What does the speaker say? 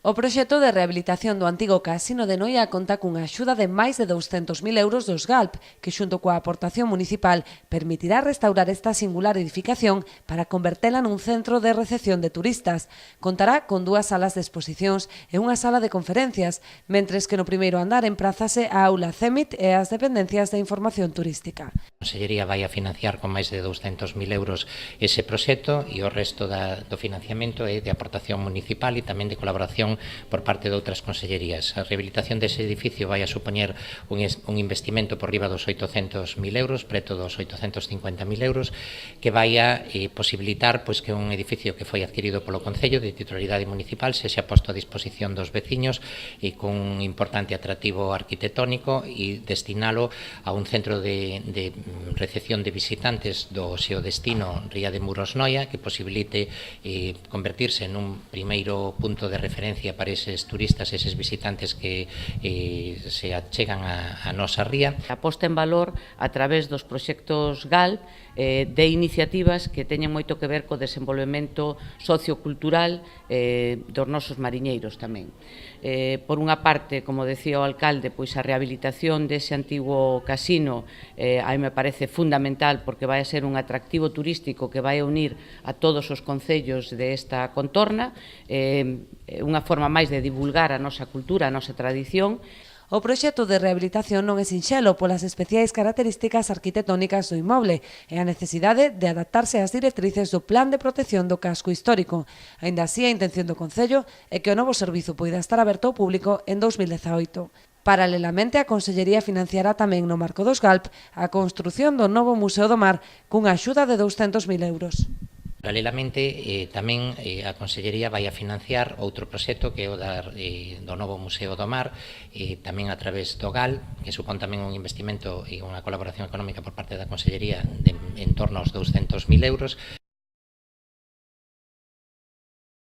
O proxecto de rehabilitación do antigo casino de Noia conta cunha axuda de máis de 200.000 euros dos GALP, que xunto coa aportación municipal permitirá restaurar esta singular edificación para convertela nun centro de recepción de turistas. Contará con 2 salas de exposicións e unha sala de conferencias, mentres que no primeiro andar emprázase a aula CEMIT e as dependencias de información turística. A Consellería vai a financiar con máis de 200.000 euros ese proxecto e o resto do financiamento é de aportación municipal e tamén de colaboración por parte de outras consellerías. A rehabilitación dese edificio vai a supoñer un investimento por riba dos 800.000 euros, preto dos 850.000 euros, que vai a posibilitar que un edificio que foi adquirido polo Concello de titularidade municipal sexa posto a disposición dos veciños e con un importante atractivo arquitectónico e destinalo a un centro de recepción de visitantes do seu destino Ría de Muros Noia, que posibilite convertirse nun primeiro punto de referencia para eses turistas, eses visitantes que se achegan a nosa ría. A posta en valor a través dos proxectos GALP de iniciativas que teñen moito que ver co desenvolvemento sociocultural dos nosos mariñeiros tamén. Por unha parte, como decía o alcalde, pois a rehabilitación dese antigo casino a mí me parece fundamental porque vai a ser un atractivo turístico que vai a unir a todos os concellos desta contorna, unha forma máis de divulgar a nosa cultura, a nosa tradición. O proxecto de rehabilitación non é sinxelo polas especiais características arquitectónicas do inmoble e a necesidade de adaptarse ás directrices do Plan de Protección do Casco Histórico. Aínda así, a intención do Concello é que o novo servizo poida estar aberto ao público en 2018. Paralelamente, a Consellería financiará tamén no marco dos GALP a construción do novo Museo do Mar cunha axuda de 200.000 euros. Paralelamente, tamén a Consellería vai a financiar outro proxecto que é o do novo Museo do Mar, tamén a través do GAL, que supón tamén un investimento e unha colaboración económica por parte da Consellería en torno aos 200.000 euros,